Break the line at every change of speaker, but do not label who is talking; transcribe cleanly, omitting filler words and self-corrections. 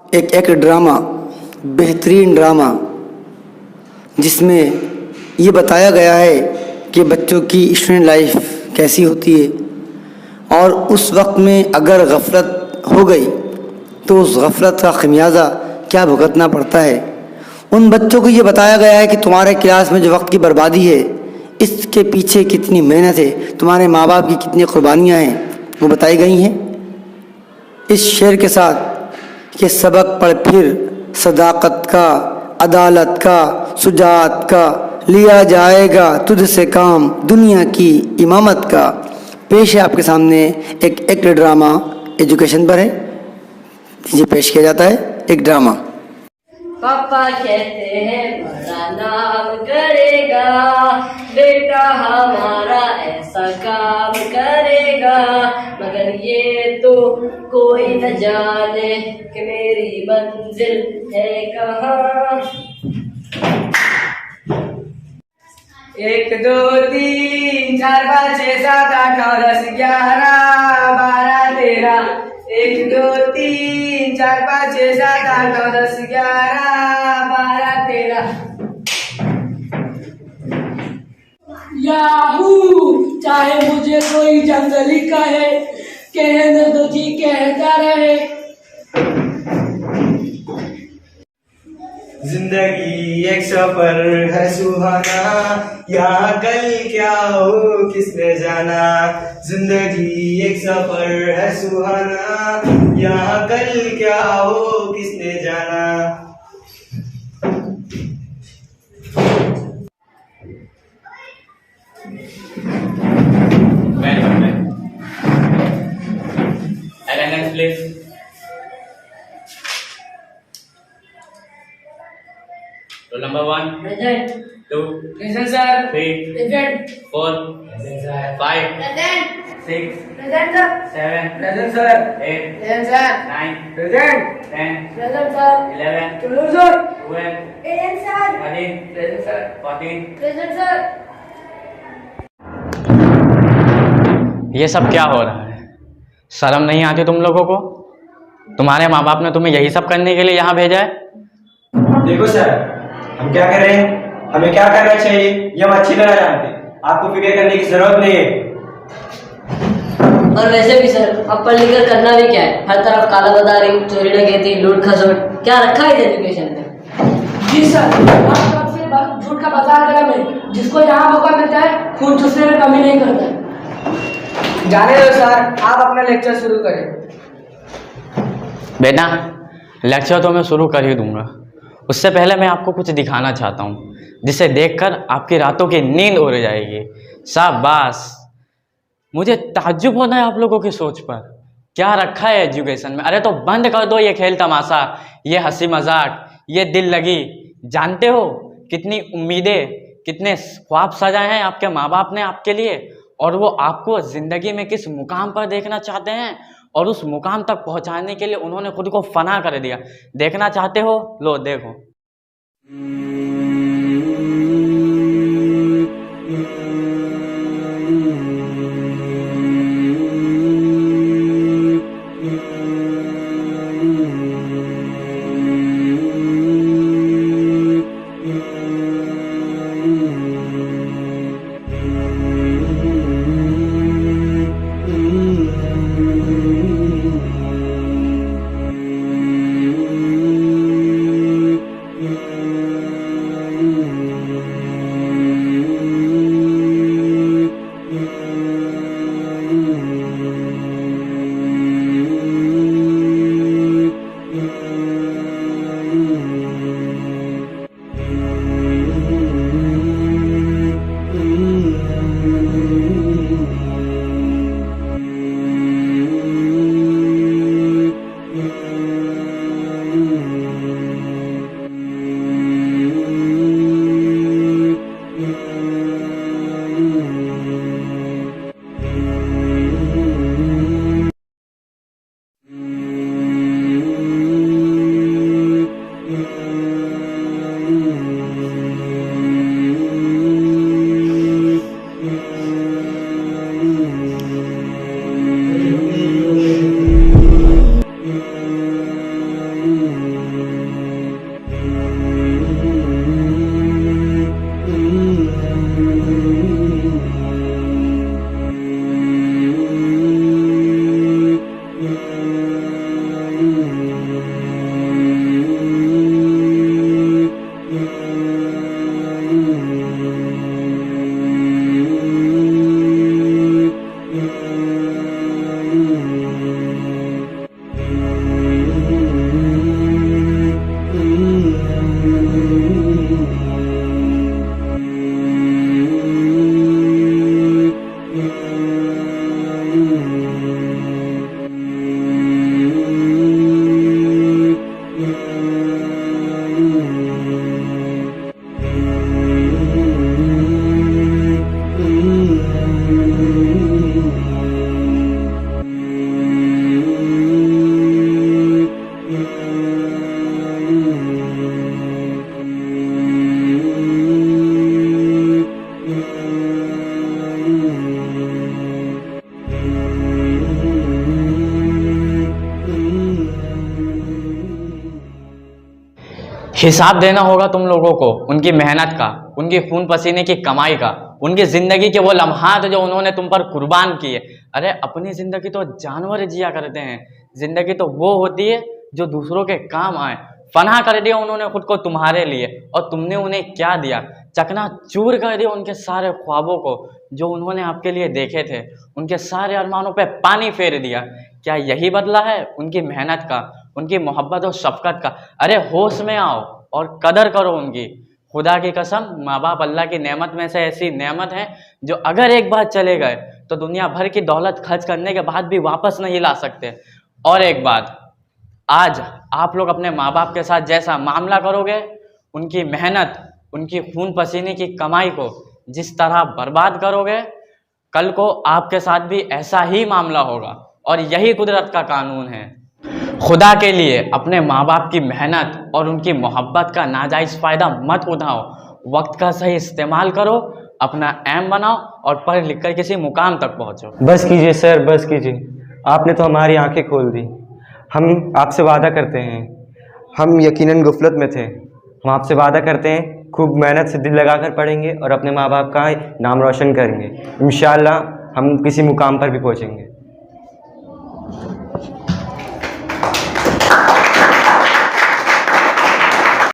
एक ड्रामा, बेहतरीन ड्रामा, जिसमें ये बताया गया है कि बच्चों की स्टूडेंट लाइफ कैसी होती है और उस वक्त में अगर गफलत हो गई तो उस गफलत का खमियाजा क्या भुगतना पड़ता है। उन बच्चों को ये बताया गया है कि तुम्हारे क्लास में जो वक्त की बर्बादी है, इसके पीछे कितनी मेहनत है, तुम्हारे माँ बाप की कितनी कुर्बानियाँ हैं, वो बताई गई हैं। इस शेर के साथ कि सबक पढ़ फिर सदाकत का, अदालत का, सुजात का, लिया जाएगा तुझसे काम दुनिया की इमामत का। पेश है आपके सामने एक ड्रामा एजुकेशन पर है, ये पेश किया जाता है एक ड्रामा।
पापा कहते हैं बड़ा नाम करेगा, बेटा हमारा ऐसा काम करेगा, मगर ये तो कोई न जाने कि मेरी मंजिल है कहाँ।
1 2 3 4 5 6 7 8 9 10 11 12 13 1 2 3 4 5 6 7 8 9 10 11 12 13।
याहू, चाहे मुझे कोई जंगली कहे, कहने दो जी कहता रहे।
जिंदगी एक सफर है सुहाना, यहाँ कल क्या हो किसने जाना। जिंदगी एक सफर है सुहाना, यहाँ कल क्या हो किसने जाना।
Attendance please. Roll number 1,
Present.
2,
Present sir.
3,
Present.
4,
Present sir.
5,
Present.
6,
Present sir.
7,
Present sir.
8,
Present sir.
9,
Present.
10,
Present sir.
11,
Present sir.
12,
Present sir.
13,
Present sir.
14.
Present sir.
ये सब क्या हो रहा है? शर्म नहीं आती तुम लोगों को? तुम्हारे माँ बाप ने तुम्हें यही सब करने के लिए यहाँ भेजा है?
देखो सर, हम क्या कर रहे हैं, हमें क्या करना चाहिए ये हम अच्छी तरह जानते हैं। आपको फिक्र करने की जरूरत नहीं है।
और वैसे भी सर, अब पढ़ लिख कर करना भी क्या है? हर तरफ कालाबाजारी, चोरी डकैती, लूट खसोट, क्या रखा है एजुकेशन में?
जी सर, हर तरफ से झूठ का बाजार गर्म है। जिसको यहाँ मौका मिलता है खून चूसने में कमी नहीं करता है।
जाने दो सर, आप अपना लेक्चर शुरू करें।
बेटा, लेक्चर तो मैं शुरू कर ही दूंगा, उससे पहले मैं आपको कुछ दिखाना चाहता हूँ जिसे देखकर आपकी रातों की नींद उड़ जाएगी। शाबाश, मुझे ताज्जुब होना है आप लोगों की सोच पर। क्या रखा है एजुकेशन में? अरे तो बंद कर दो ये खेल तमाशा, ये हंसी मजाक, ये दिल लगी। जानते हो कितनी उम्मीदें, कितने ख्वाब सजाए हैं आपके माँ बाप ने आपके लिए, और वो आपको ज़िंदगी में किस मुकाम पर देखना चाहते हैं और उस मुकाम तक पहुंचाने के लिए उन्होंने खुद को फना कर दिया। देखना चाहते हो? लो देखो। हिसाब देना होगा तुम लोगों को उनकी मेहनत का, उनकी खून पसीने की कमाई का, उनकी जिंदगी के वो लम्हात जो उन्होंने तुम पर कुर्बान किए। अरे अपनी जिंदगी तो जानवर जिया करते हैं, जिंदगी तो वो होती है जो दूसरों के काम आए। फना कर दिया उन्होंने खुद को तुम्हारे लिए, और तुमने उन्हें क्या दिया? चकनाचूर कर दिया उनके सारे ख्वाबों को जो उन्होंने आपके लिए देखे थे, उनके सारे अरमानों पे पानी फेर दिया। क्या यही बदला है उनकी मेहनत का, उनकी मोहब्बत और शफकत का? अरे होश में आओ और कदर करो उनकी। खुदा की कसम, माँ बाप अल्लाह की नेमत में से ऐसी नेमत है जो अगर एक बार चले गए तो दुनिया भर की दौलत खर्च करने के बाद भी वापस नहीं ला सकते। और एक बात, आज आप लोग अपने माँ बाप के साथ जैसा मामला करोगे, उनकी मेहनत, उनकी खून पसीने की कमाई को जिस तरह बर्बाद करोगे, कल को आपके साथ भी ऐसा ही मामला होगा। और यही कुदरत का कानून है। खुदा के लिए अपने माँ बाप की मेहनत और उनकी मोहब्बत का नाजायज़ फ़ायदा मत उठाओ। वक्त का सही इस्तेमाल करो, अपना एम बनाओ और पढ़ लिख कर किसी मुकाम तक पहुँचो।
बस कीजिए सर, बस कीजिए। आपने तो हमारी आंखें खोल दी। हम आपसे वादा करते हैं, हम यकीनन गुफलत में थे। हम आपसे वादा करते हैं खूब मेहनत से दिल लगाकर पढ़ेंगे और अपने माँ बाप का नाम रोशन करेंगे। इंशाअल्लाह हम किसी मुकाम पर भी पहुँचेंगे।